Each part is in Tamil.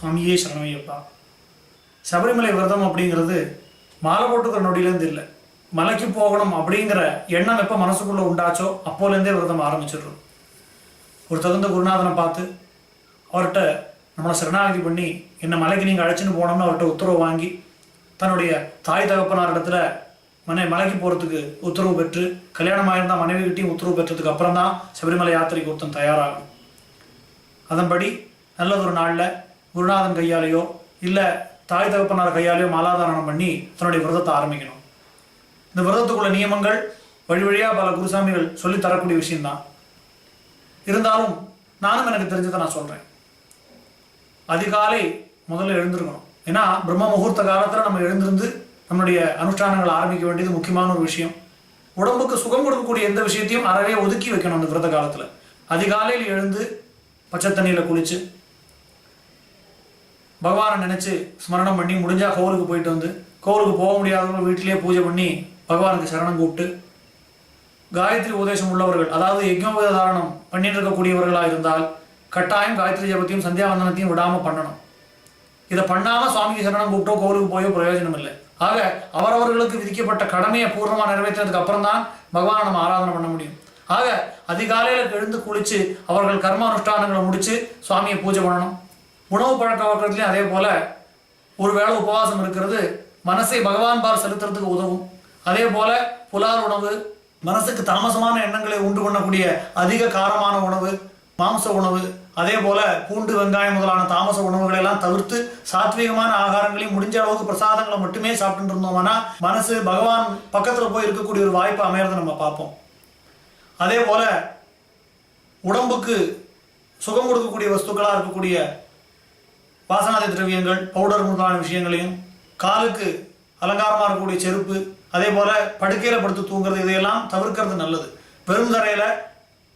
சுவாமியே சரணமையப்பா. சபரிமலை விரதம் அப்படிங்கிறது மாலை போட்டுக்கிற நொடியிலேருந்து இல்லை, மலைக்கு போகணும் அப்படிங்கிற எண்ணம் எப்போ மனசுக்குள்ளே உண்டாச்சோ அப்போலேருந்தே விரதம் ஆரம்பிச்சிடுறோம். ஒரு தகுந்த குருநாதனை பார்த்து அவர்கிட்ட நம்மளை சரணாகதி பண்ணி என்னை மலைக்கு நீங்கள் அழைச்சின்னு போனோம்னு அவர்கிட்ட உத்தரவு வாங்கி தன்னுடைய தாய் தகப்பனார் இடத்துல மலைக்கு போகிறதுக்கு உத்தரவு பெற்று, கல்யாணமாக இருந்தால் மனைவிகிட்டையும் உத்தரவு பெற்றதுக்கு அப்புறம் தான் சபரிமலை யாத்திரைக்கு ஒருத்தன் தயாராகும். அதன்படி நல்லதொரு நாளில் குருநாதன் கையாலேயோ இல்லை தாய் தகப்பனார் கையாலேயோ மாலாதாரணம் பண்ணி தன்னுடைய விரதத்தை ஆரம்பிக்கணும். இந்த விரதத்துக்குள்ள நியமங்கள் வழி வழியாக பல குருசாமிகள் சொல்லி தரக்கூடிய விஷயம்தான். இருந்தாலும் நானும் எனக்கு தெரிஞ்சதை நான் சொல்கிறேன். அதிகாலை முதல்ல எழுந்திருக்கணும். ஏன்னா பிரம்ம முகூர்த்த காலத்தில் நம்ம எழுந்திருந்து நம்மளுடைய அனுஷ்டானங்கள் ஆரம்பிக்க வேண்டியது முக்கியமான ஒரு விஷயம். உடம்புக்கு சுகம் கொடுக்கக்கூடிய எந்த விஷயத்தையும் அறவே ஒதுக்கி வைக்கணும். அந்த விரத காலத்தில் அதிகாலையில் எழுந்து பச்சை தண்ணியில் குளித்து பகவானை நினச்சி ஸ்மரணம் பண்ணி, முடிஞ்சால் கோவிலுக்கு போயிட்டு வந்து, கோவிலுக்கு போக முடியாதவங்க வீட்டிலேயே பூஜை பண்ணி பகவானுக்கு சரணம் கூப்பிட்டு, காயத்ரி உபதேசம் உள்ளவர்கள், அதாவது யஜ்ஞோபதாரணம் பண்ணிட்டு இருக்கக்கூடியவர்களாக இருந்தால் கட்டாயம் காயத்ரி ஜபத்தையும் சந்தியாவந்தனத்தையும் விடாமல் பண்ணணும். இதை பண்ணாமல் சுவாமிக்கு சரணம் கூப்பிட்டோ கோவிலுக்கு போயோ பிரயோஜனம் இல்லை. ஆக அவரவர்களுக்கு விதிக்கப்பட்ட கடமையை பூர்ணமாக நிறைவேற்றினதுக்கு அப்புறம் தான் பகவானை நம்ம ஆராதனை பண்ண முடியும். ஆக அதிகாலையில் எழுந்து குளித்து அவர்கள் கர்ம அனுஷ்டானங்களை முடித்து சுவாமியை பூஜை பண்ணணும். உணவு பழக்க வழக்கத்துலையும் அதே போல் ஒரு வேளை உபவாசம் இருக்கிறது மனசை பகவான் பால் செலுத்துறதுக்கு உதவும். அதே போல் புலால் உணவு, மனசுக்கு தாமசமான எண்ணங்களை உண்டு பண்ணக்கூடிய அதிக காரமான உணவு, மாംச உணவு, அதே போல் பூண்டு வெங்காயம் முதலான தாமச உணவுகளை எல்லாம் தவிர்த்து சாத்வீகமான ஆகாரங்களையும் முடிஞ்ச அளவுக்கு பிரசாதங்களை மட்டுமே சாப்பிட்டு இருந்தோம்னா மனசு பகவான் பக்கத்தில் போய் இருக்கக்கூடிய ஒரு வாய்ப்பு அமையறதை நம்ம பார்ப்போம். அதே போல் உடம்புக்கு சுகம் கொடுக்கக்கூடிய வஸ்துக்களாக இருக்கக்கூடிய வாசனாதி திரவியங்கள், பவுடர் முதலான விஷயங்களையும், காலுக்கு அலங்காரமாக இருக்கக்கூடிய செருப்பு, அதே போல் படுக்கையில் படுத்து தூங்குறது, இதையெல்லாம் தவிர்க்கிறது நல்லது. வெறும் தரையில்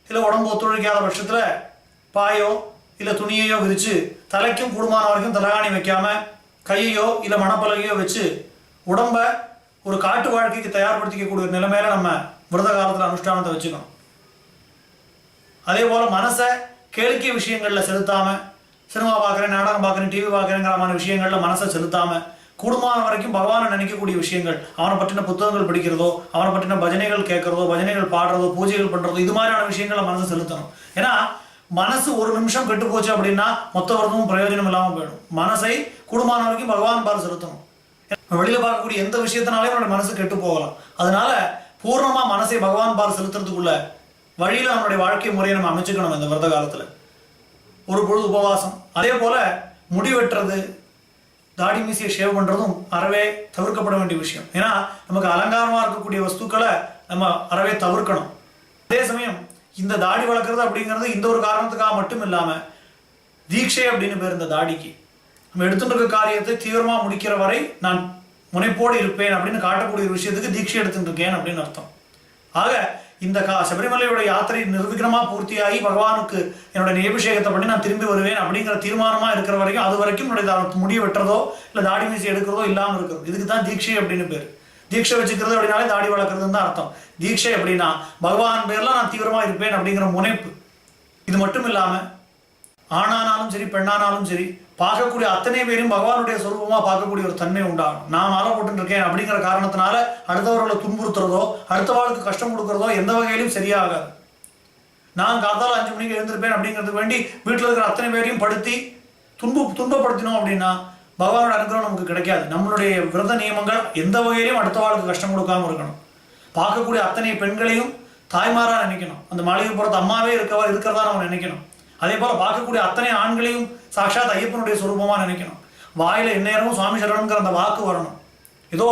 இல்லை உடம்பு ஒத்துழைக்காத பட்சத்தில் பாயோ இல்லை துணியையோ விரித்து தலைக்கும் கூடுமான வரைக்கும் தலகாணி வைக்காமல் கையையோ இல்லை மணப்பலகையோ வச்சு உடம்ப ஒரு காட்டு வாழ்க்கைக்கு தயார்படுத்திக்கக்கூடிய ஒரு நிலைமையில நம்ம விரத காலத்தில் அனுஷ்டானத்தை வச்சுக்கணும். அதே போல் மனசை கேளிக்கை விஷயங்களில் செலுத்தாமல், சினிமா பார்க்குறேன், நாடகம் பார்க்குறேன், டிவி பார்க்குறேங்கிற விஷயங்களில் மனசை செலுத்தாமல் கூடுமான வரைக்கும் பகவானை நினைக்கக்கூடிய விஷயங்கள், அவனை பற்றின புத்தகங்கள் படிக்கிறதோ, அவனை பற்றின பஜனைகள் கேட்கறதோ, பஜனைகள் பாடுறதோ, பூஜைகள் பண்ணுறதோ, இது மாதிரியான விஷயங்களை மனசை செலுத்தணும். ஏன்னா மனசு ஒரு நிமிஷம் கெட்டு போச்சு அப்படின்னா மொத்த விரதமும் பிரயோஜனம் இல்லாமல் போயிடும். மனசை கூடுமான வரைக்கும் பகவான் பால் செலுத்தணும். வெளியில் பார்க்கக்கூடிய எந்த விஷயத்தினாலையும் நம்மளுடைய மனசு கெட்டு போகலாம். அதனால பூர்ணமாக மனசை பகவான் பால் செலுத்துறதுக்குள்ள வழியில் நம்மளுடைய வாழ்க்கை முறையை நம்ம அமைச்சுக்கணும். இந்த விரத காலத்தில் ஒரு பொழுது உபவாசம், அதே போல் முடி வெட்டுறது, தாடி மீசியை ஷேவ் பண்ணுறதும் அறவே தவிர்க்கப்பட வேண்டிய விஷயம். ஏன்னா நமக்கு அலங்காரமாக இருக்கக்கூடிய வஸ்துக்களை நம்ம அறவே தவிர்க்கணும். அதே சமயம் இந்த தாடி வளர்க்குறது அப்படிங்கிறது இந்த ஒரு காரணத்துக்காக மட்டும் இல்லாமல் தீட்சை அப்படின்னு பேர் இந்த தாடிக்கு. நம்ம எடுத்துட்டு இருக்க காரியத்தை தீவிரமாக முடிக்கிற வரை நான் முனைப்போடு இருப்பேன் அப்படின்னு காட்டக்கூடிய ஒரு விஷயத்துக்கு தீட்சை எடுத்துட்டு இருக்கேன் அப்படின்னு அர்த்தம். ஆக இந்த சபரிமலையோட யாத்திரை நிர்விக்ரமாக பூர்த்தியாகி பகவானுக்கு என்னுடைய அபிஷேகத்தை பண்ணி நான் திரும்பி வருவேன் அப்படிங்கிற தீர்மானமாக இருக்கிற வரைக்கும் அது வரைக்கும் என்னுடைய முடிய வெட்டுறதோ இல்லை தாடி மீசி எடுக்கிறதோ இல்லாமல் இருக்கிறது. இதுக்கு தான் தீட்சை அப்படின்னு பேர். தீட்சை வச்சுக்கிறது அப்படின்னாலே தாடி வளர்க்குறதுன்னு தான் அர்த்தம். தீட்சை அப்படின்னா பகவான் பேர்லாம் நான் தீவிரமாக இருப்பேன் அப்படிங்கிற முனைப்பு. இது மட்டும் இல்லாமல் ஆணானாலும் சரி பெண்ணானாலும் சரி பார்க்கக்கூடிய அத்தனை பேரும் பகவானுடைய சொரூபமாக பார்க்கக்கூடிய ஒரு தன்மை உண்டாகும். நான் மாலை போட்டு இருக்கேன் அப்படிங்கிற காரணத்தினால அடுத்தவர்களை துன்புறுத்துறதோ அடுத்தவர்களுக்கு கஷ்டம் கொடுக்கறதோ எந்த வகையிலும் சரியாகாது. நான் காத்தால 5 மணிக்கு எழுந்திருப்பேன் அப்படிங்கிறதுக்கு வேண்டி வீட்டில் இருக்கிற அத்தனை பேரையும் படுத்தி துன்பப்படுத்தினோம் அப்படின்னா பகவானோட அனுகிரகம் நமக்கு கிடைக்காது. நம்மளுடைய விரத நியமங்கள் எந்த வகையிலையும் அடுத்தவர்களுக்கு கஷ்டம் கொடுக்காம இருக்கணும். பார்க்கக்கூடிய அத்தனை பெண்களையும் தாய்மாரா நினைக்கணும். அந்த மாளிகைப்புறத்து அம்மாவே இருக்கிறதா நம்ம நினைக்கணும். அதே போல பார்க்கக்கூடிய அத்தனை ஆண்களையும் சாட்சாத் ஐயப்பனுடைய சொரூபமா நினைக்கணும். வாயில எந்நேரமும் சுவாமி சரணம்ங்கிற அந்த வாக்கு வரணும். ஏதோ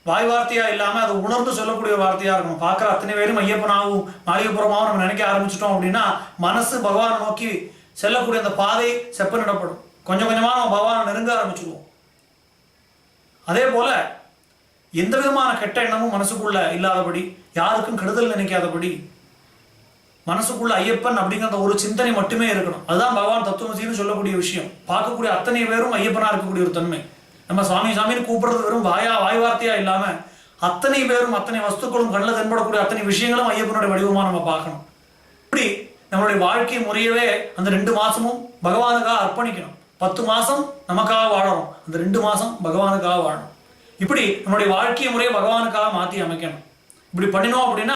வாய் வார்த்தையா இல்லாம அதை உணர்ந்து சொல்லக்கூடிய வார்த்தையா இருக்கணும். பார்க்குற அத்தனை பேரும் ஐயப்பனாகவும் மாளிகைப்புறமாகவும் நம்ம நினைக்க ஆரம்பிச்சிட்டோம் அப்படின்னா மனசு பகவானை நோக்கி செல்லக்கூடிய அந்த பாதை செப்பனிடப்படும். கொஞ்சம் கொஞ்சமா நம்ம பகவானை நெருங்க ஆரம்பிச்சுடுவோம். அதே போல எந்த விதமான கெட்ட எண்ணமும் மனசுக்குள்ள இல்லாதபடி, யாருக்கும் கெடுதல் நினைக்காதபடி மனசுக்குள்ள ஐயப்பன் அப்படிங்கிற ஒரு சிந்தனை மட்டுமே இருக்கணும். அதுதான் பகவான் தத்துவமசின்னு சொல்லக்கூடிய விஷயம். பார்க்கக்கூடிய அத்தனை பேரும் ஐயப்பனா இருக்கக்கூடிய ஒரு தன்மை. நம்ம சுவாமி சாமின்னு கூப்பிடுறது வெறும் வாய் வார்த்தையா இல்லாம அத்தனை பேரும் அத்தனை வஸ்துக்களும் கண்ணில் தென்படக்கூடிய அத்தனை விஷயங்களும் ஐயப்பனுடைய வடிவமா நம்ம பார்க்கணும். இப்படி நம்மளுடைய வாழ்க்கை முறையவே அந்த 2 மாசமும் பகவானுக்காக அர்ப்பணிக்கணும். 10 மாதம் நமக்காக வாழறோம், அந்த 2 மாதம் பகவானுக்காக வாழணும். இப்படி நம்மளுடைய வாழ்க்கை முறையை பகவானுக்காக மாற்றி அமைக்கணும். இப்படி பண்ணினோம் அப்படின்னா